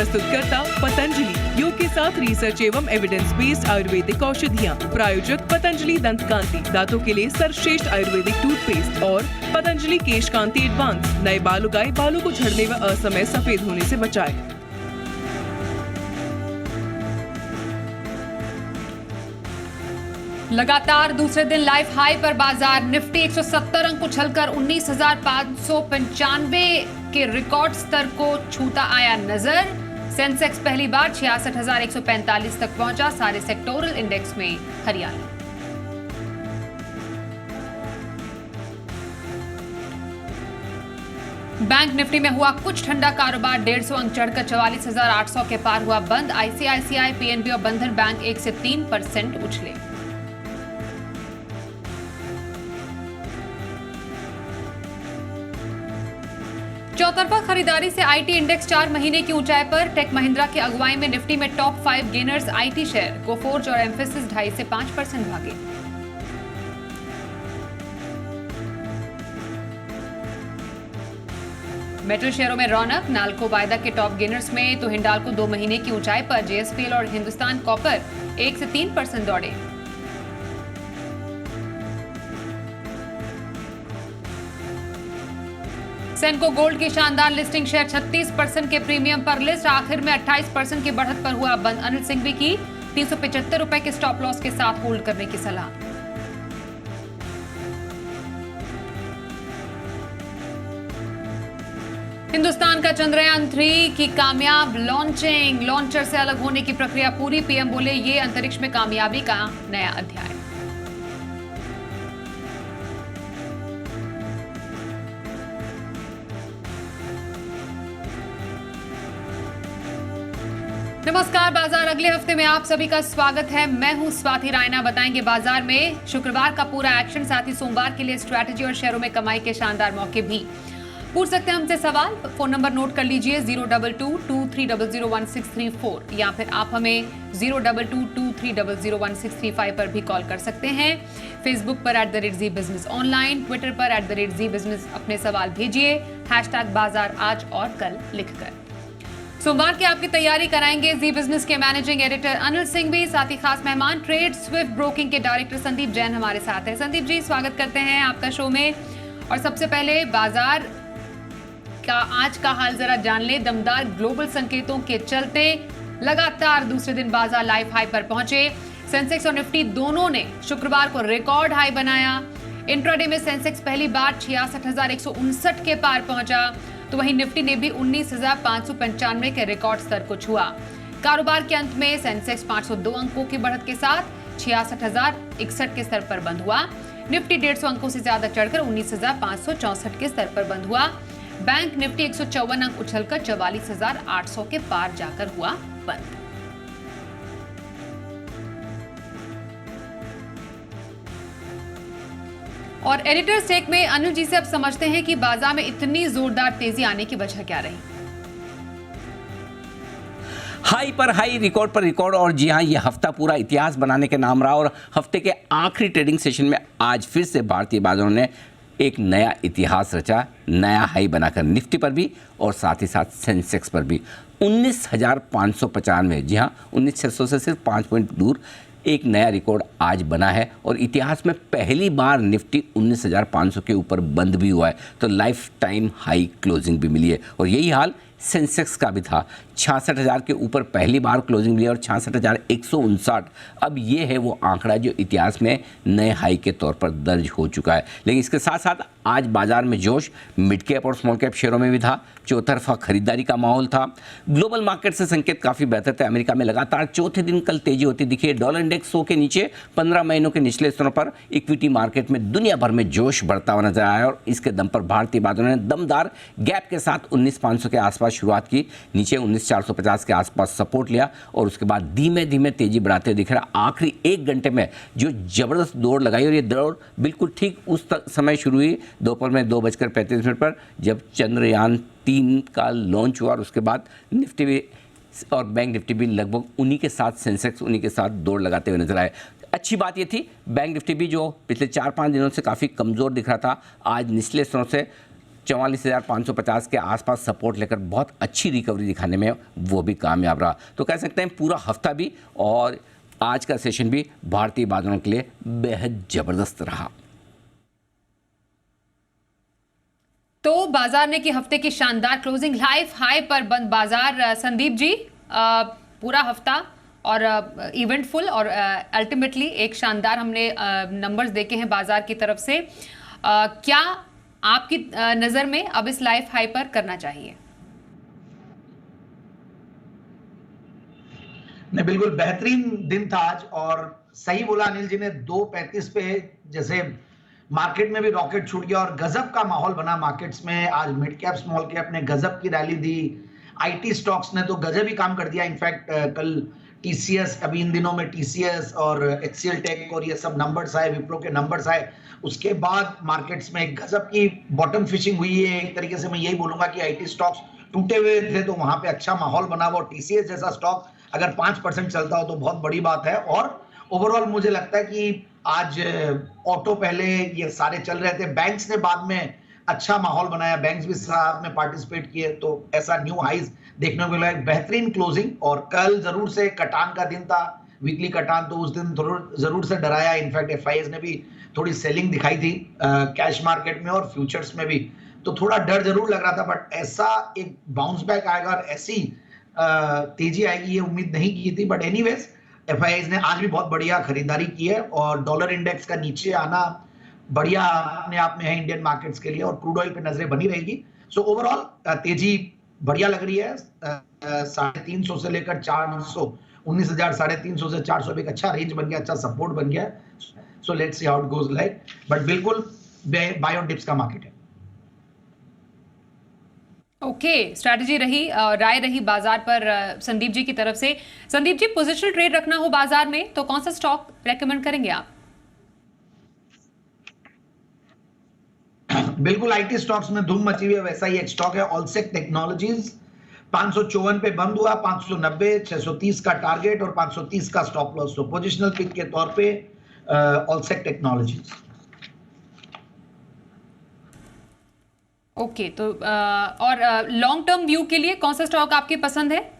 प्रस्तुतकर्ता पतंजलि, योग के साथ रिसर्च एवं एविडेंस बेस्ड आयुर्वेदिक औषधियाँ। प्रायोजक पतंजलि दंत कांति, दांतों के लिए सर्वश्रेष्ठ आयुर्वेदिक टूथपेस्ट और पतंजलि केश कांति एडवांस, नए बाल उगाए, बालों को झड़ने व असमय सफेद होने से बचाए। लगातार दूसरे दिन लाइफ हाई पर बाजार। निफ्टी 170 अंक उछलकर 19,595 के रिकॉर्ड स्तर को छूता आया नजर। सेंसेक्स पहली बार 66,145 तक पहुंचा। सारे सेक्टोरल इंडेक्स में हरियाली। बैंक निफ्टी में हुआ कुछ ठंडा कारोबार। 150 अंक चढ़कर 44,800 के पार हुआ बंद। आईसीआईसीआई, पीएनबी और बंधन बैंक 1 से 3% उछले। चौतरफा खरीदारी से आईटी इंडेक्स 4 महीने की ऊंचाई पर। टेक महिंद्रा की अगुवाई में निफ्टी में top 5 gainers IT share, Coforge और एम्फेसिस 2.5 से 5% भागे। मेटल शेयरों में रौनक। नाल्को वायदा के टॉप गेनर्स में तो हिंडाल्को 2 महीने की ऊंचाई पर। जेएसपीएल और हिंदुस्तान कॉपर 1 से 3% दौड़े। सेनको गोल्ड की शानदार लिस्टिंग, शेयर 36% के प्रीमियम पर लिस्ट। आखिर में 28% की बढ़त पर हुआ बंद। अनिल सिंघवी की 375 रुपए के स्टॉप लॉस के साथ होल्ड करने की सलाह। हिंदुस्तान का चंद्रयान 3 की कामयाब लॉन्चिंग। लॉन्चर से अलग होने की प्रक्रिया पूरी। पीएम बोले ये अंतरिक्ष में कामयाबी का नया अध्याय। नमस्कार, बाजार अगले हफ्ते में आप सभी का स्वागत है। मैं हूं स्वाति रायना। बताएंगे बाजार में शुक्रवार का पूरा एक्शन, साथ ही सोमवार के लिए स्ट्रैटेजी और शेयरों में कमाई के शानदार मौके भी। पूछ सकते हैं हमसे सवाल। फोन नंबर नोट कर लीजिए 02223001634 या फिर आप हमें 02223001635 पर भी कॉल कर सकते हैं। फेसबुक पर @ZBusiness ऑनलाइन, ट्विटर पर @ZBusiness अपने सवाल भेजिए #बाजार आज और कल लिखकर। सोमवार की आपकी तैयारी कराएंगे जी बिजनेस के मैनेजिंग एडिटर अनिल सिंघवी, साथ ही खास मेहमान ट्रेड स्विफ्ट ब्रोकिंग के डायरेक्टर संदीप जैन हमारे साथ हैं। संदीप जी, स्वागत करते हैं आपका शो में। और सबसे पहले बाजार का आज का हाल जरा जान ले। दमदार ग्लोबल संकेतों के चलते लगातार दूसरे दिन बाजार लाइफ हाई पर पहुंचे। सेंसेक्स और निफ्टी दोनों ने शुक्रवार को रिकॉर्ड हाई बनाया। इंट्राडे में सेंसेक्स पहली बार 66,159 के पार पहुंचा, तो वहीं निफ्टी ने भी 19,595 के रिकॉर्ड स्तर को छुआ। कारोबार के अंत में सेंसेक्स 502 अंकों की बढ़त के साथ 66,061 के स्तर पर बंद हुआ। निफ्टी 150 अंकों से ज्यादा चढ़कर 19,564 के स्तर पर बंद हुआ। बैंक निफ्टी 154 अंक उछलकर 44,800 के पार जाकर हुआ बंद। और एडिटर स्टेक में अनिल जी से अब समझते हैं कि बाजार में इतनी जोरदार तेजी आने की वजह क्या रही। हाई पर हाई, रिकॉर्ड पर रिकॉर्ड। और जी हाँ, ये हफ्ता पूरा इतिहास बनाने के नाम रहा। और हफ्ते के आखिरी ट्रेडिंग सेशन में आज फिर से भारतीय बाजारों ने एक नया इतिहास रचा, नया हाई बनाकर निफ्टी पर भी और साथ ही साथ सेंसेक्स पर भी। 19,595, जी हाँ 19,600 से सिर्फ 5 पॉइंट दूर एक नया रिकॉर्ड आज बना है। और इतिहास में पहली बार निफ्टी 19,500 के ऊपर बंद भी हुआ है, तो लाइफ टाइम हाई क्लोजिंग भी मिली है। और यही हाल सेंसेक्स का भी था। 66,000 के ऊपर पहली बार क्लोजिंग मिली और 66,159 अब ये है वो आंकड़ा जो इतिहास में नए हाई के तौर पर दर्ज हो चुका है। लेकिन इसके साथ साथ आज बाजार में जोश मिड कैप और स्मॉल कैप शेयरों में भी था। चौतरफा खरीदारी का माहौल था। ग्लोबल मार्केट से संकेत काफ़ी बेहतर थे। अमेरिका में लगातार चौथे दिन कल तेजी होती दिखी। डॉलर इंडेक्स 100 के नीचे 15 महीनों के निचले स्तरों पर। इक्विटी मार्केट में दुनिया भर में जोश बढ़ता हुआ नजर आया और इसके दम पर भारतीय बाजारों ने दमदार गैप के साथ 19,500 के आसपास शुरुआत की। नीचे 19,450 के आसपास सपोर्ट लिया और उसके बाद धीमे धीमे तेजी बढ़ाते दिख रहा। आखिरी 1 घंटे में जो जबरदस्त दौड़ लगाई, और ये दौड़ बिल्कुल ठीक उस समय शुरू हुई दोपहर में 2:35 पर, जब चंद्रयान 3 का लॉन्च हुआ। और उसके बाद निफ्टी भी और बैंक निफ्टी भी लगभग उन्हीं के साथ, सेंसेक्स उन्हीं के साथ दौड़ लगाते हुए नजर आए। अच्छी बात ये थी बैंक निफ्टी भी जो पिछले 4-5 दिनों से काफ़ी कमज़ोर दिख रहा था, आज निचले स्तरों से 44,550 के आसपास सपोर्ट लेकर बहुत अच्छी रिकवरी दिखाने में वो भी कामयाब रहा। तो कह सकते हैं पूरा हफ्ता भी और आज का सेशन भी भारतीय बाजारों के लिए बेहद जबरदस्त रहा। तो बाजार ने की हफ्ते की शानदार क्लोजिंग, लाइफ हाई पर बंद बाजार। संदीप जी, पूरा हफ्ता और इवेंटफुल और अल्टीमेटली एक शानदार हमने नंबर्स देखे हैं बाजार की तरफ से। क्या आपकी नज़र में अब इस लाइफ हाई पर करना चाहिए? नहीं, बिल्कुल बेहतरीन दिन था आज और सही बोला अनिल जी ने। 2:35 पे जैसे मार्केट में भी रॉकेट छूट गया और गजब का माहौल बना मार्केट्स में। आज मिड कैप स्मॉल कैप ने गजब की रैली दी, आईटी स्टॉक्स ने तो गजब ही काम कर दिया। इनफैक्ट कल टीसीएस, अभी इन दिनों में टीसीएस और एचसीएल टेक और ये सब नंबर्स आए, विप्रो के नंबर्स आए, उसके बाद मार्केट्स में गजब की बॉटम फिशिंग हुई है। एक तरीके से मैं यही बोलूंगा कि आईटी स्टॉक्स टूटे हुए थे तो वहां पे अच्छा माहौल बना हुआ। टीसीएस जैसा स्टॉक अगर 5% चलता हो तो बहुत बड़ी बात है। और ओवरऑल मुझे लगता है कि आज ऑटो पहले ये सारे चल रहे थे, बैंक्स ने बाद में अच्छा माहौल बनाया, बैंक्स भी साथ में पार्टिसिपेट किए, तो ऐसा न्यू हाइज देखने को मिला। एक बेहतरीन क्लोजिंग। और कल जरूर से कटान का दिन था, वीकली कटान, तो उस दिन जरूर से डराया। इनफैक्ट एफआईएस ने भी थोड़ी सेलिंग दिखाई थी कैश मार्केट में और फ्यूचर्स में भी, तो थोड़ा डर जरूर लग रहा था। बट ऐसा एक बाउंस बैक आएगा और ऐसी तेजी आएगी ये उम्मीद नहीं की थी। बट एनीवेज एफआईएस ने आज भी बहुत बढ़िया खरीदारी की है और डॉलर इंडेक्स का नीचे आना बढ़िया अपने आप में है इंडियन मार्केट्स के लिए, और क्रूड ऑयल पे नजरें बनी रहेगी। सो ओवरऑल तेजी बढ़िया लग रही है। 350 से लेकर 400, 19,000, 350 से 400 एक अच्छा रेंज बन गया, अच्छा सपोर्ट बन गया। So let's see how it goes like, but बिल्कुल बाय ऑन डिप्स का मार्केट है। ओके, स्ट्रैटेजी रही, राय रही बाजार पर संदीप जी की तरफ से। संदीप जी, पोजिशनल ट्रेड रखना हो बाजार में तो कौन सा स्टॉक रेकमेंड करेंगे आप? बिल्कुल आईटी स्टॉक्स में धूम मची हुई है, वैसा ही एक स्टॉक है ऑलसेक टेक्नोलॉजीज। 554 पे बंद हुआ, 590, 630 का टारगेट और 530 का स्टॉप लॉस। तो पोजिशनल पिक के तौर पे ऑलसेक टेक्नोलॉजीज। ओके, तो और लॉन्ग टर्म व्यू के लिए कौन सा स्टॉक आपकी पसंद है?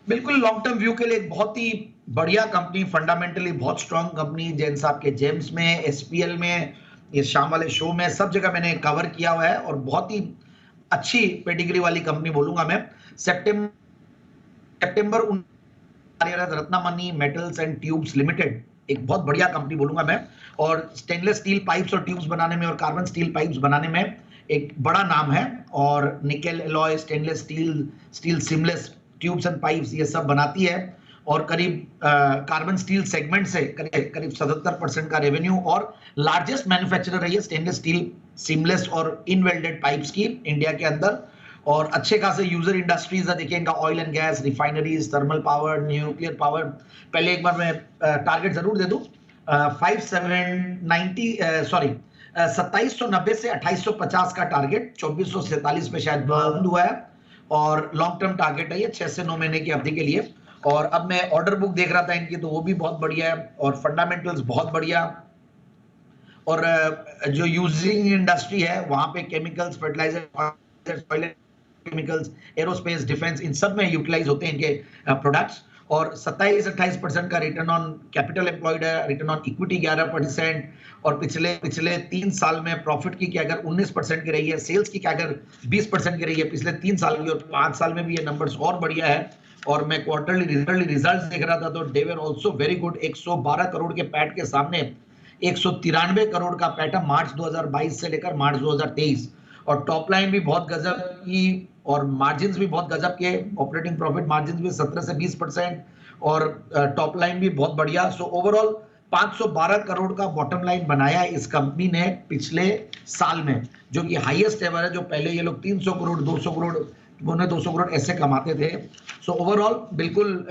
बिल्कुल लॉन्ग टर्म व्यू के लिए एक बहुत ही बढ़िया कंपनी, फंडामेंटली बहुत स्ट्रांग कंपनी, जैन साहब के जेम्स में, एसपीएल में, ये शाम वाले शो में, सब जगह मैंने कवर किया हुआ है और बहुत ही अच्छी पेडिग्री वाली कंपनी बोलूंगा मैं। सितंबर Ratnamani metals and tubes limited एक बहुत बढ़िया कंपनी बोलूंगा मैं, और स्टेनलेस स्टील पाइप्स और ट्यूब्स बनाने में और कार्बन स्टील पाइप्स बनाने में एक बड़ा नाम है। और nickel alloy, stainless steel seamless tubes and pipes ये सब बनाती है और करीब कार्बन स्टील सेगमेंट से करीब 77% का रेवेन्यू, और लार्जेस्ट मैन्युफैक्चरर रही है स्टेनलेस स्टील सीमलेस और इनवेल्डेड पाइप्स की इंडिया के अंदर। और अच्छे खासे यूजर इंडस्ट्रीज है, देखिए इनका oil and gas, refineries, thermal power, nuclear power. पहले एक बार मैं टारगेट जरूर दे दूं, 2790 से 2850 का टारगेट 2447 पे शायद बंद हुआ है, और लॉन्ग टर्म टारगेट है ये 6 से 9 महीने की अवधि के लिए। और अब मैं ऑर्डर बुक देख रहा था इनकी, तो वो भी बहुत बढ़िया है और फंडामेंटल्स बहुत बढ़िया। और जो यूजिंग इंडस्ट्री है वहां पे chemicals, fertiliser, chemicals, aerospace, defence, इन सब में यूटिलाइज होते हैं इनके प्रोडक्ट्स। और 27-28% का रिटर्न ऑन कैपिटल एम्प्लॉयड है, रिटर्न ऑन इक्विटी 11%, और पिछले 3 साल में प्रॉफिट की क्या अगर 19% की रही है, सेल्स की क्या अगर 20% की रही है पिछले 3 साल की, और 5 साल में भी ये नंबर्स और बढ़िया है। और मैं क्वार्टरली रिजल्ट देख रहा था तो they were also very good. 112 crore के पैट के सामने 193 करोड़ का पैट है मार्च 2022 से लेकर मार्च 2023, और टॉप लाइन भी बहुत गजब की और मार्जिन्स भी बहुत गजब के, ऑपरेटिंग प्रॉफिट मार्जिन्स भी 17 से 20% और टॉप लाइन भी बहुत बढ़िया। सो ओवरऑल 512 करोड़ का बॉटम लाइन बनाया है इस कंपनी ने पिछले साल में, जो कि हाईएस्ट एवर है। जो पहले ये लोग 300 करोड़ 200 करोड़ 200 करोड़ ऐसे कमाते थे। सो ओवरऑल बिल्कुल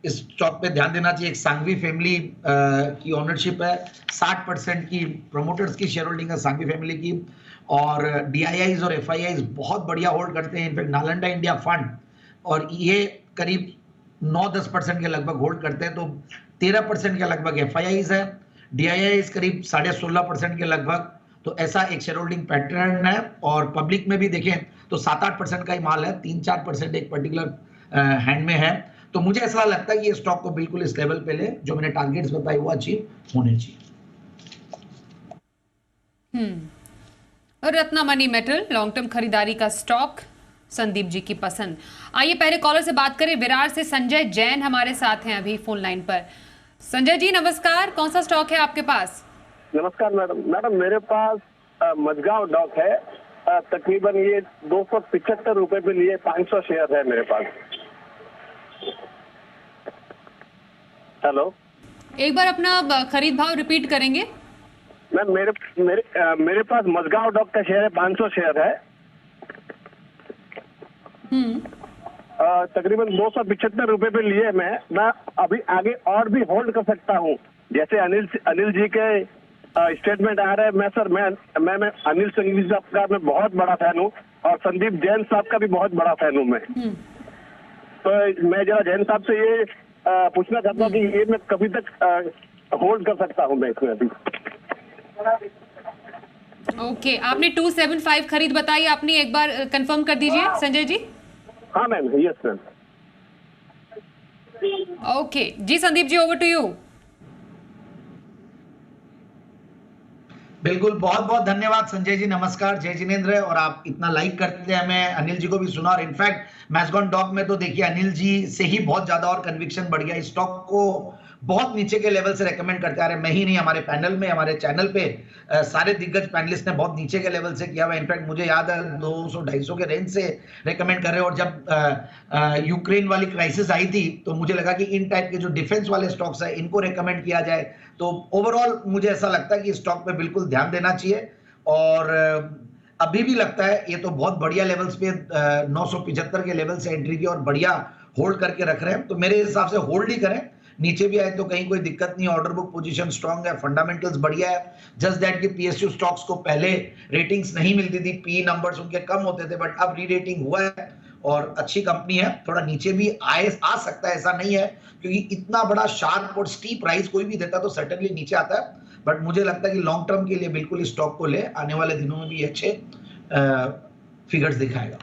इस स्टॉक पे ध्यान देना चाहिए। एक सांघवी फैमिली की ओनरशिप है, 60% की प्रोमोटर्स की शेयर होल्डिंग है सांघवी फैमिली की, और डीआईआईज और एफआईआईज बहुत बढ़िया होल्ड करते हैं। इनफैक्ट नालंदा इंडिया फंड और ये करीब 9-10% के लगभग होल्ड करते हैं, तो 13% के लगभग एफआईआईज है। DIIs करीब 16.5% के लगभग। तो ऐसा एक शेयर होल्डिंग पैटर्न है और पब्लिक में भी देखें तो 7-8% का ही माल है, 3-4% एक पर्टिकुलर हैंड में है। तो मुझे ऐसा लगता है कि ये स्टॉक को बिल्कुल इस लेवल पे ले, जो मैंने टारगेट्स बताए वो अचीव होने चाहिए। और Ratna money metal long term खरीदारी का स्टॉक संदीप जी की पसंद। आइए पहले कॉलर से बात करें। विरार से संजय जैन हमारे साथ हैं अभी फोन लाइन पर। संजय जी नमस्कार, कौन सा स्टॉक है आपके पास? नमस्कार मैडम मेरे पास मझगांव डॉक है, तकरीबन ये 275 रुपए पे लिए 500 शेयर है मेरे पास। हेलो, एक बार अपना खरीद भाव रिपीट करेंगे? मैम मेरे पास मझगांव डॉक का शेयर है, 500 शेयर है। तकरीबन 275 रुपए पे लिए मैं अभी आगे और भी होल्ड कर सकता हूँ। जैसे अनिल जी के स्टेटमेंट आ रहे हैं। मैं अनिल संघवी साहब का मैं बहुत बड़ा फैन हूँ और संदीप जैन साहब का भी बहुत बड़ा फैन हूँ मैं। तो मैं जरा जैन साहब से ये पूछना चाहता हूँ कि ये मैं कभी तक होल्ड कर सकता हूँ मैं इसमें अभी। ओके, आपने 275 खरीद बताई, आपने एक बार कंफर्म कर दीजिए संजय जी। हाँ मैम, यस मैम। ओके जी, Sandeep ji over to you. बिल्कुल, बहुत बहुत धन्यवाद संजय जी, नमस्कार, जय जिनेंद्र। और आप इतना लाइक करते हैं, मैं अनिल जी को भी सुना और इनफैक्ट मैस्गॉन डॉक में तो देखिए अनिल जी से ही बहुत ज्यादा और कन्विक्शन बढ़ गया। इस स्टॉक को बहुत नीचे के लेवल से रेकमेंड करते आ रहे, मैं ही नहीं, हमारे पैनल में, हमारे चैनल पे सारे दिग्गज पैनलिस्ट ने बहुत नीचे के लेवल से किया हुआ। इनफैक्ट मुझे याद है 200-250 के रेंज से रेकमेंड कर रहे हैं। और जब यूक्रेन वाली क्राइसिस आई थी तो मुझे लगा कि इन टाइप के जो डिफेंस वाले स्टॉक्स है इनको रेकमेंड किया जाए। तो ओवरऑल मुझे ऐसा लगता है कि स्टॉक पे बिल्कुल ध्यान देना चाहिए। और अभी भी लगता है ये तो बहुत बढ़िया लेवल्स पे 975 के लेवल से एंट्री की और बढ़िया होल्ड करके रख रहे हैं। तो मेरे हिसाब से होल्ड ही करें, नीचे भी आए तो कहीं कोई दिक्कत नहीं। ऑर्डर बुक पोजीशन स्ट्रांग है, फंडामेंटल्स बढ़िया है। जस्ट दैट कि PSU स्टॉक्स को पहले रेटिंग्स नहीं मिलती थी, PE नंबर्स उनके कम होते थे, बट अब री रेटिंग हुआ है और अच्छी कंपनी है। थोड़ा नीचे भी आ सकता है, ऐसा नहीं है, क्योंकि इतना बड़ा शार्प और स्टीप प्राइस कोई भी देता तो सर्टेनली नीचे आता है। बट मुझे लगता है कि लॉन्ग टर्म के लिए बिल्कुल इस स्टॉक को ले, आने वाले दिनों में भी अच्छे फिगर्स दिखाएगा।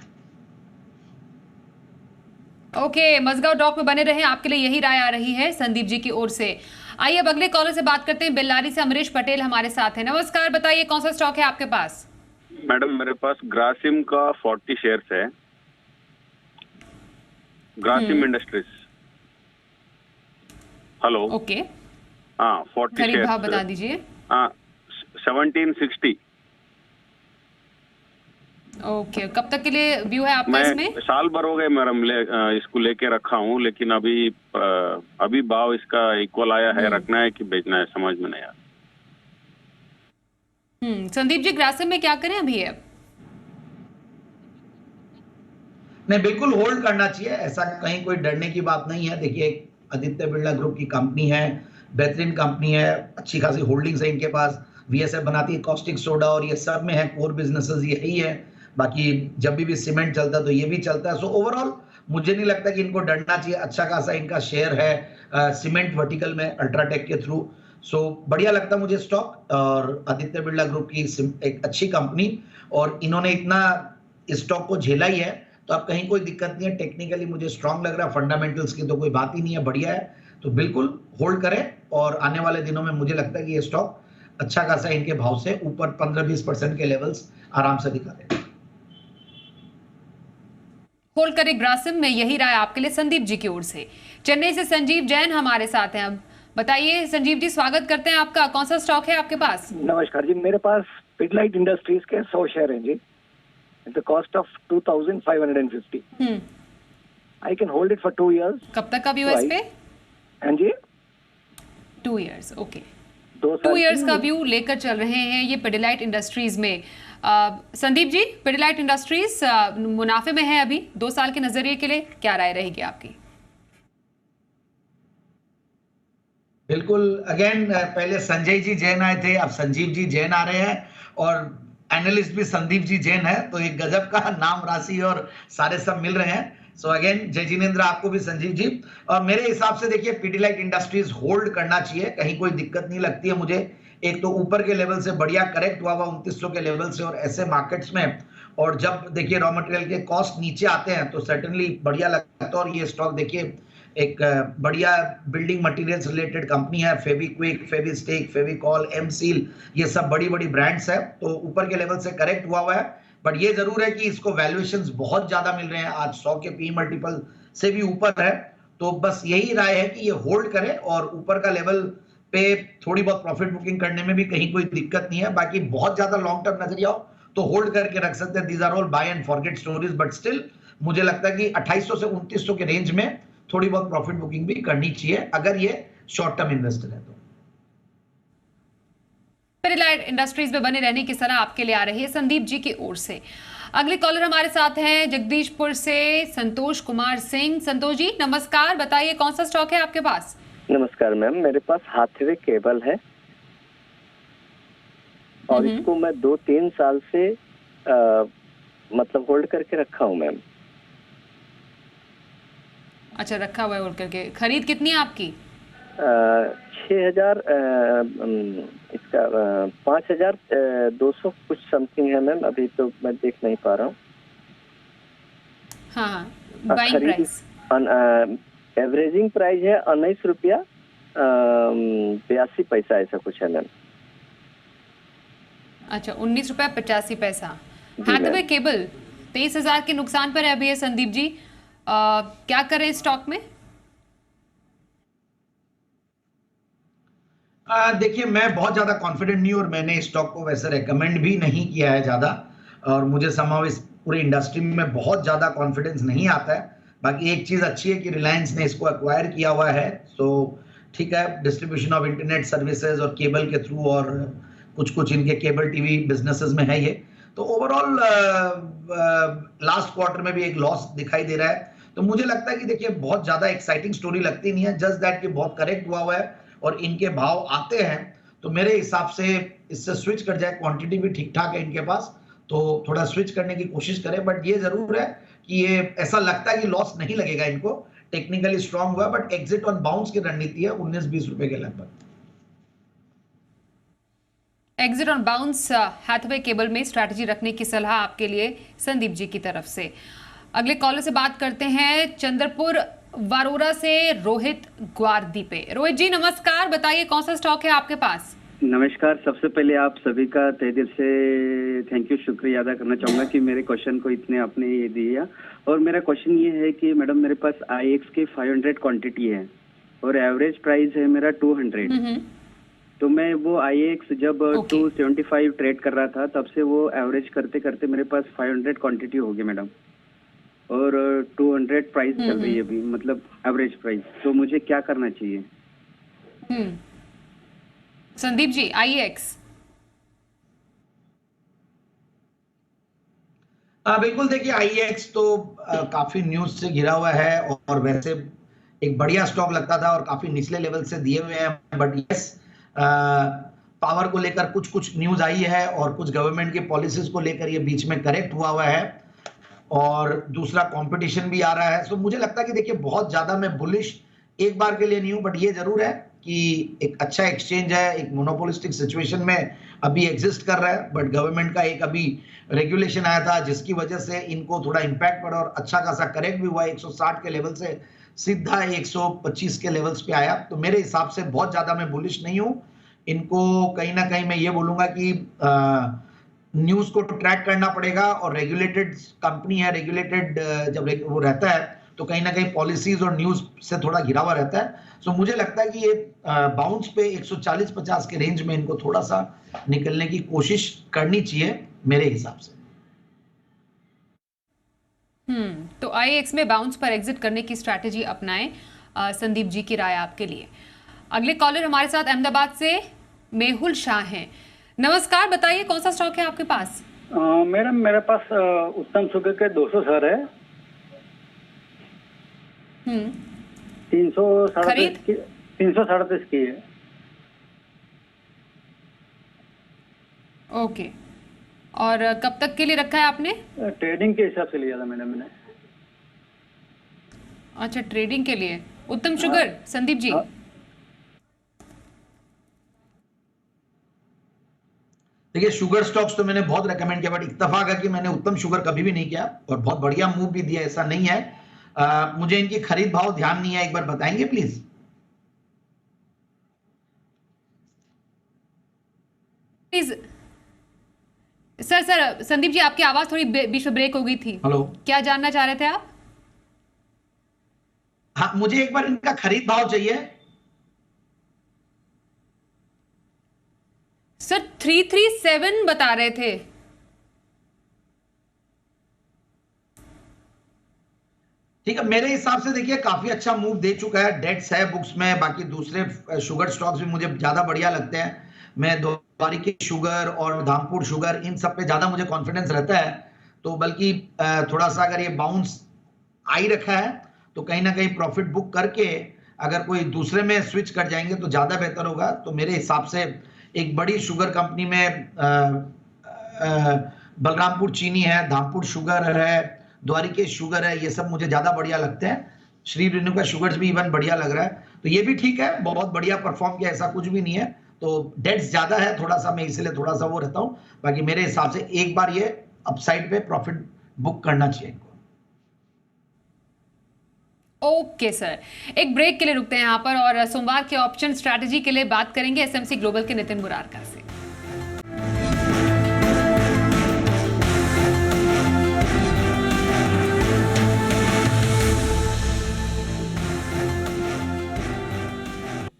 ओके, मझगांव डॉक में बने रहें, आपके लिए यही राय आ रही है संदीप जी की ओर से। आइए अब अगले कॉलर से बात करते हैं। बेल्लारी से अमरीश पटेल हमारे साथ हैं। नमस्कार, बताइए कौन सा स्टॉक है आपके पास? मैडम मेरे पास ग्रासिम का 40 शेयर्स है, ग्रासिम इंडस्ट्रीज। हेलो, ओके, हाँ 40 खरीद शेयर्स। भाव बता दीजिए। हाँ 1760। ओके, कब तक के लिए व्यू है आपका मैं इसमें? साल भर हो गए मैडम इसको लेके रखा हूँ, लेकिन अभी भाव इसका इक्वल आया है। रखना है कि बेचना है समझ में नहीं आ रहा। संदीप जी, ग्रासिम में क्या करें अभी अब? नहीं, बिल्कुल होल्ड करना चाहिए, ऐसा कहीं कोई डरने की बात नहीं है। देखिए एक आदित्य बिरला ग्रुप की कंपनी है, बेहतरीन कंपनी है, अच्छी खासी होल्डिंग्स है इनके पास। VSF बनाती है कॉस्टिक सोडा और ये सब में है, कोर बिजनेसेस यही है। बाकी जब भी सीमेंट चलता है तो ये भी चलता है। सो ओवरऑल मुझे नहीं लगता कि इनको डरना चाहिए। अच्छा खासा इनका शेयर है सीमेंट वर्टिकल में अल्ट्राटेक के थ्रू। सो बढ़िया लगता है मुझे स्टॉक, और आदित्य बिरला ग्रुप की एक अच्छी कंपनी, और इन्होंने इतना स्टॉक को झेला ही है, तो अब कहीं कोई दिक्कत नहीं है। टेक्निकली मुझे स्ट्रांग लग रहा है, फंडामेंटल्स की तो कोई बात ही नहीं है, बढ़िया है। तो बिल्कुल होल्ड करें, और आने वाले दिनों में मुझे लगता है कि ये स्टॉक अच्छा खासा इनके भाव से ऊपर 15-20% के लेवल्स आराम से दिखा देगा। होल्ड करें ग्रासिम में, यही राय आपके लिए संदीप जी की ओर से। चेन्नई से संजीव जैन हमारे साथ हैं। अब बताइए संजीव जी, स्वागत करते हैं आपका। कौन सा स्टॉक है आपके पास? नमस्कार जी, मेरे पास पिडलाइट इंडस्ट्रीज के 100 शेयर हैं जी, at the cost of 2550। I can hold it for 2 years। कब तक का व्यू है इस पे? हाँ जी, 2 years। ओके, 2 years का व्यू लेकर चल रहे हैं ये पिडिलाइट इंडस्ट्रीज में। संदीप जी, पिडिलाइट इंडस्ट्रीज मुनाफे में है अभी, 2 साल के नजरिए के लिए क्या राय रहेगी आपकी? बिल्कुल, अगेन पहले संजय जी जैन आए थे, अब संजीव जी जैन आ रहे हैं, और एनालिस्ट भी संदीप जी जैन है। तो एक गजब का नाम राशि और सारे सब मिल रहे हैं। सो अगेन जय जिनेंद्र आपको भी संजीव जी। और मेरे हिसाब से देखिए पीडीलाइट इंडस्ट्रीज होल्ड करना चाहिए, कहीं कोई दिक्कत नहीं लगती है मुझे। एक तो ऊपर के लेवल से बढ़िया करेक्ट हुआ 2900 के लेवल से, और ऐसे मार्केट्स में और जब देखिए रॉ मटेरियल के कॉस्ट नीचे आते हैं तो सर्टेनली बढ़िया लगता है। और ये स्टॉक देखिए एक बढ़िया बिल्डिंग मटेरियल्स रिलेटेड कंपनी है, फेविक्विक, फेविस्टिक, फेविकॉल, एम सील, ये सब बड़ी बड़ी ब्रांड्स है। तो ऊपर के लेवल से करेक्ट हुआ है, बट ये जरूर है कि इसको वैल्यूएशंस बहुत ज्यादा मिल रहे हैं, आज 100 के पी मल्टीपल से भी ऊपर है। तो बस यही राय है कि ये होल्ड करे और ऊपर का लेवल पे थोड़ी बहुत प्रॉफिट बुकिंग करने में भी कहीं कोई दिक्कत नहीं है। बाकी बहुत ज्यादा लॉन्ग टर्म नजरिया हो तो होल्ड करके रख सकते हैं। These are all by and forget stories, but still मुझे लगता है कि 2800 से 2900 के रेंज में थोड़ी बहुत प्रॉफिट बुकिंग भी करनी चाहिए अगर ये शॉर्ट टर्म इन्वेस्टर है तो। पीडीलाइट इंडस्ट्रीज में बने रहने की सलाह आपके लिए आ रही है संदीप जी की ओर से। अगले कॉलर हमारे साथ हैं जगदीशपुर से संतोष कुमार सिंह। संतोष जी नमस्कार, बताइए कौन सा स्टॉक है आपके पास? नमस्कार मैम, मेरे पास हाथवे केबल है और इसको मैं 2-3 साल से मतलब होल्ड करके रखा हूँ मैम। अच्छा, रखा हुआ है होल्ड करके। खरीद कितनी है आपकी? 6,000 इसका 5,200 कुछ समथिंग है मैम, अभी तो मैं देख नहीं पा रहा हूँ। हाँ, बाइंग प्राइस एवरेजिंग प्राइस है 19 रुपया 82 पैसा, ऐसा कुछ है मैम। अच्छा, 19 रुपया 85 पैसा। हाथवे केबल 23,000 के नुकसान पर है अभी है संदीप जी। क्या करें स्टॉक में? देखिए मैं बहुत ज्यादा कॉन्फिडेंट नहीं और मैंने इस स्टॉक को वैसे रेकमेंड भी नहीं किया है ज्यादा, और मुझे समहाउ इस पूरी इंडस्ट्री में बहुत ज्यादा कॉन्फिडेंस नहीं आता है। बाकी एक चीज अच्छी है कि रिलायंस ने इसको एक्वायर किया हुआ है, तो ठीक है, डिस्ट्रीब्यूशन ऑफ इंटरनेट सर्विसेज और केबल के थ्रू और कुछ कुछ इनके केबल टीवी बिजनेसेस में है ये। तो ओवरऑल लास्ट क्वार्टर में भी एक लॉस दिखाई दे रहा है। तो मुझे लगता है कि देखिए बहुत ज्यादा एक्साइटिंग स्टोरी लगती नहीं है, जस्ट दैट कि बहुत करेक्ट हुआ है और इनके भाव आते हैं तो मेरे हिसाब से इससे स्विच कर जाए। क्वांटिटी भी ठीक ठाक है इनके पास, तो थोड़ा स्विच करने की कोशिश करें। बट ये जरूर है कि ये ऐसा लगता है कि लॉस नहीं लगेगा इनको, टेक्निकली स्ट्रांग हुआ, बट एग्जिट ऑन बाउंस की रणनीति है 19-20 रुपए के लगभग। Exit on bounce Hathaway cable में स्ट्रैटेजी रखने की सलाह आपके लिए संदीप जी की तरफ से। अगले कॉलर से बात करते हैं चंद्रपुर वारोरा से रोहित ग्वारदीपे। रोहित जी नमस्कार, बताइए कौन सा स्टॉक है आपके पास? नमस्कार, सबसे पहले आप सभी का तहे दिल से थैंक यू, शुक्रिया अदा करना चाहूंगा कि मेरे क्वेश्चन को इतने आपने ये दिया। और मेरा क्वेश्चन ये है कि मैडम मेरे पास IEX की 500 क्वांटिटी है और एवरेज प्राइस है मेरा 200। तो मैं वो IEX जब 275 ट्रेड कर रहा था तब से वो एवरेज करते करते मेरे पास 500 क्वांटिटी हो गई मैडम, और 200 प्राइस चल रही है अभी, मतलब एवरेज प्राइस। तो मुझे क्या करना चाहिए? संदीप जी IEX। बिल्कुल, देखिए IEX तो काफी न्यूज से घिरा हुआ है और वैसे एक बढ़िया स्टॉक लगता था और काफी निचले लेवल से दिए हुए हैं। बट यस, पावर को लेकर कुछ कुछ न्यूज आई है और कुछ गवर्नमेंट की पॉलिसीज को लेकर ये बीच में करेक्ट हुआ है, और दूसरा कंपटीशन भी आ रहा है। सो मुझे लगता है कि देखिए बहुत ज्यादा मैं बुलिश एक बार के लिए नहीं हूं, बट ये जरूर है कि एक अच्छा एक्सचेंज है, एक मोनोपोलिस्टिक सिचुएशन में अभी एग्जिस्ट कर रहा है। बट गवर्नमेंट का एक अभी रेगुलेशन आया था जिसकी वजह से इनको थोड़ा इंपैक्ट पड़ा और अच्छा खासा करेक्ट भी हुआ, 160 के लेवल से सीधा 125 के लेवल्स पे आया। तो मेरे हिसाब से बहुत ज्यादा मैं बुलिश नहीं हूं इनको। कहीं ना कहीं मैं ये बोलूंगा कि न्यूज को ट्रैक करना पड़ेगा, और रेगुलेटेड कंपनी है, रेगुलेटेड जब वो रहता है तो कहीं ना कहीं पॉलिसीज और न्यूज से थोड़ा घिरा हुआ रहता है। सो मुझे लगता है कि ये बाउंस पे 140-50 के रेंज में इनको थोड़ा सा निकलने की कोशिश करनी चाहिए मेरे हिसाब से। तो IEX में बाउंस पर एग्जिट करने की स्ट्रैटेजी अपनाएं, संदीप जी की राय आपके लिए। अगले कॉलर हमारे साथ अहमदाबाद से मेहुल शाह हैं। नमस्कार, बताइए कौन सा स्टॉक है आपके पास? मैडम मेरे पास उत्तम शुगर के 200 सर है, 337 की है। ओके, और कब तक के लिए रखा है आपने? ट्रेडिंग के हिसाब से लिया था मैंने। अच्छा, ट्रेडिंग के लिए उत्तम शुगर। संदीप जी, देखिए शुगर स्टॉक्स तो मैंने बहुत रेकमेंड किया, बट इत्तेफाक है कि मैंने उत्तम शुगर कभी भी नहीं किया और बहुत बढ़िया मूव भी दिया, ऐसा नहीं है। मुझे इनकी खरीद भाव ध्यान नहीं है, एक बार बताएंगे please. Please sir Sandeep ji, आपकी आवाज थोड़ी बीच में ब्रेक हो गई थी। हेलो, क्या जानना चाह रहे थे आप? हाँ, मुझे एक बार इनका खरीद भाव चाहिए। सर 337 बता रहे थे। ठीक है, मेरे हिसाब से देखिए काफी अच्छा मूव दे चुका है, डेट्स है बुक्स में। बाकी दूसरे शुगर स्टॉक्स भी मुझे ज्यादा बढ़िया लगते हैं। मैं द्वारिका शुगर और धामपुर शुगर, इन सब पे ज्यादा मुझे कॉन्फिडेंस रहता है। तो बल्कि थोड़ा सा अगर ये बाउंस आई रखा है तो कहीं ना कहीं प्रॉफिट बुक करके अगर कोई दूसरे में स्विच कर जाएंगे तो ज्यादा बेहतर होगा। तो मेरे हिसाब से एक बड़ी शुगर कंपनी में बलरामपुर चीनी है, धामपुर शुगर है, द्वारिका शुगर है, ये सब मुझे ज्यादा बढ़िया लगते हैं। श्री रेणुका शुगर्स भी इवन बढ़िया लग रहा है, तो ये भी ठीक है, बहुत बढ़िया परफॉर्म किया, ऐसा कुछ भी नहीं है। तो डेट्स ज्यादा है थोड़ा सा, मैं इसलिए थोड़ा सा वो रहता हूं। बाकी मेरे हिसाब से एक बार ये अपसाइड पे प्रॉफिट बुक करना चाहिए इनको। ओके सर, एक ब्रेक के लिए रुकते हैं यहाँ पर और सोमवार के ऑप्शन स्ट्रैटेजी के लिए बात करेंगे एसएमसी ग्लोबल के नितिन मुरारका से।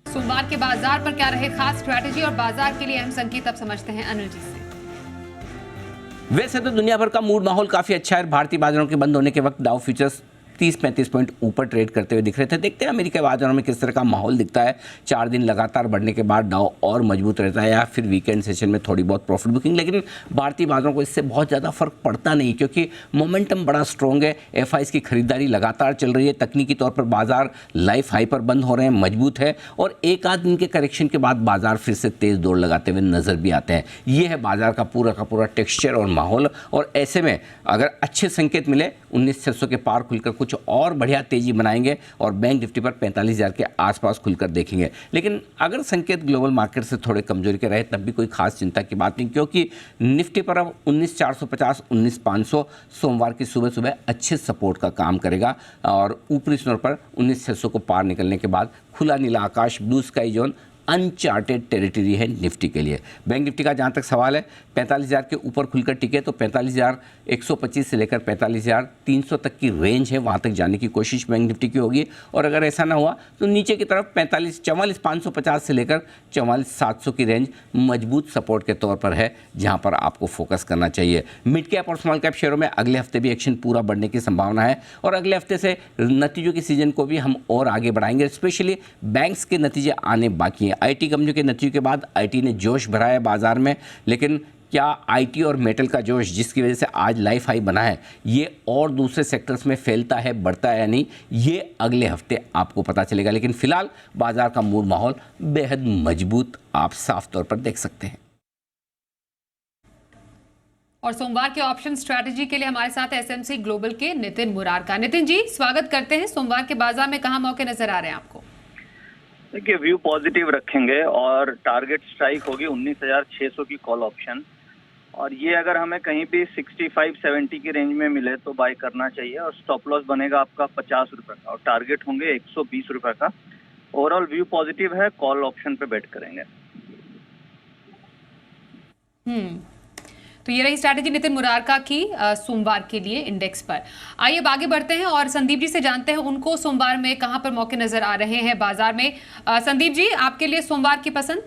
सोमवार के बाजार पर क्या रहे खास स्ट्रैटेजी और बाजार के लिए अहम संकेत, अब समझते हैं अनिल जी से। वैसे तो दुनिया भर का मूड माहौल काफ़ी अच्छा है। भारतीय बाजारों के बंद होने के वक्त डाउ फ्यूचर्स 30-35 पॉइंट ऊपर ट्रेड करते हुए दिख रहे थे। देखते हैं अमेरिका बाजारों में किस तरह का माहौल दिखता है। 4 दिन लगातार बढ़ने के बाद डाउ और मजबूत रहता है या फिर वीकेंड सेशन में थोड़ी बहुत प्रॉफिट बुकिंग, लेकिन भारतीय बाजारों को इससे बहुत ज़्यादा फर्क पड़ता नहीं क्योंकि मोमेंटम बड़ा स्ट्रॉन्ग है। एफआईज की खरीदारी लगातार चल रही है। तकनीकी तौर पर बाजार लाइफ हाई पर बंद हो रहे हैं, मजबूत है और एक आध दिन के करेक्शन के बाद बाजार फिर से तेज़ दौड़ लगाते हुए नजर भी आते हैं। ये है बाजार का पूरा टेक्सचर और माहौल। और ऐसे में अगर अच्छे संकेत मिले 19,600 के पार खुलकर कुछ और बढ़िया तेजी बनाएंगे और बैंक निफ्टी पर 45,000 के आसपास खुलकर देखेंगे। लेकिन अगर संकेत ग्लोबल मार्केट से थोड़े कमजोरी के रहे तब भी कोई खास चिंता की बात नहीं, क्योंकि निफ्टी पर अब 19,450 19,500 सोमवार की सुबह अच्छे सपोर्ट का काम करेगा और ऊपरी स्तर पर 19,600 को पार निकलने के बाद खुला नीला आकाश, blue sky zone uncharted territory है निफ्टी के लिए। बैंक निफ्टी का जहाँ तक सवाल है 45,000 के ऊपर खुलकर टिके तो 45,125 से लेकर 45,300 तक की रेंज है, वहाँ तक जाने की कोशिश बैंक निफ्टी की होगी। और अगर ऐसा ना हुआ तो नीचे की तरफ 44,550 से लेकर 44,700 की रेंज मजबूत सपोर्ट के तौर पर है, जहाँ पर आपको फोकस करना चाहिए। मिड कैप और स्मॉल कैप शेयरों में अगले हफ्ते भी एक्शन पूरा बढ़ने की संभावना है और अगले हफ्ते से नतीजों की सीजन को भी हम और आगे बढ़ाएंगे। स्पेशली बैंक्स के नतीजे आने बाकी हैं। आईटी कंपनियों के नतीजों के बाद आईटी ने जोश भराया बाजार में, लेकिन क्या आईटी और मेटल का जोश जिसकी वजह से आज लाइफ हाई बना है ये और दूसरे सेक्टर्स में फैलता है, बढ़ता है या नहीं, ये अगले हफ्ते आपको पता चलेगा। लेकिन फिलहाल बाजार का मूड माहौल बेहद मजबूत आप साफ तौर पर देख सकते हैं। और सोमवार के ऑप्शन स्ट्रैटेजी के लिए हमारे साथ एसएमसी ग्लोबल के नितिन मुरारका। नितिन जी, स्वागत करते हैं। सोमवार के बाजार में कहां मौके नजर आ रहे हैं आपको? देखिए, व्यू पॉजिटिव रखेंगे और टारगेट स्ट्राइक होगी 19,600 की कॉल ऑप्शन, और ये अगर हमें कहीं भी 65-70 की रेंज में मिले तो बाय करना चाहिए। और स्टॉप लॉस बनेगा आपका 50 रुपए का और टारगेट होंगे 120 रुपए का। ओवरऑल व्यू पॉजिटिव है, कॉल ऑप्शन पे बेट करेंगे। तो ये रही स्ट्रैटेजी नितिन मुरारका की सोमवार के लिए इंडेक्स पर। आइए अब आगे बढ़ते हैं और संदीप जी से जानते हैं उनको सोमवार में कहां पर मौके नजर आ रहे हैं बाजार में। संदीप जी, आपके लिए सोमवार की पसंद?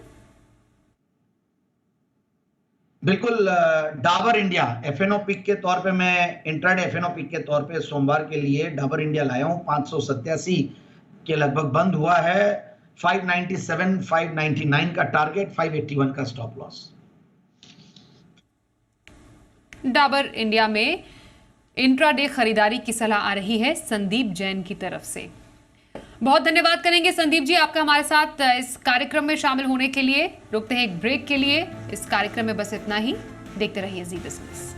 बिल्कुल, डाबर इंडिया एफएनओ पिक के तौर पे मैं इंट्राडे एफएनओ पिक के तौर पे सोमवार के लिए डाबर इंडिया लाया हूं। 587 के लगभग बंद हुआ है। 597 599 का टारगेट, 581 का स्टॉप लॉस। डाबर इंडिया में इंट्राडे खरीदारी की सलाह आ रही है संदीप जैन की तरफ से। बहुत धन्यवाद करेंगे संदीप जी आपका हमारे साथ इस कार्यक्रम में शामिल होने के लिए। रुकते हैं एक ब्रेक के लिए। इस कार्यक्रम में बस इतना ही। देखते रहिए जी बिजनेस।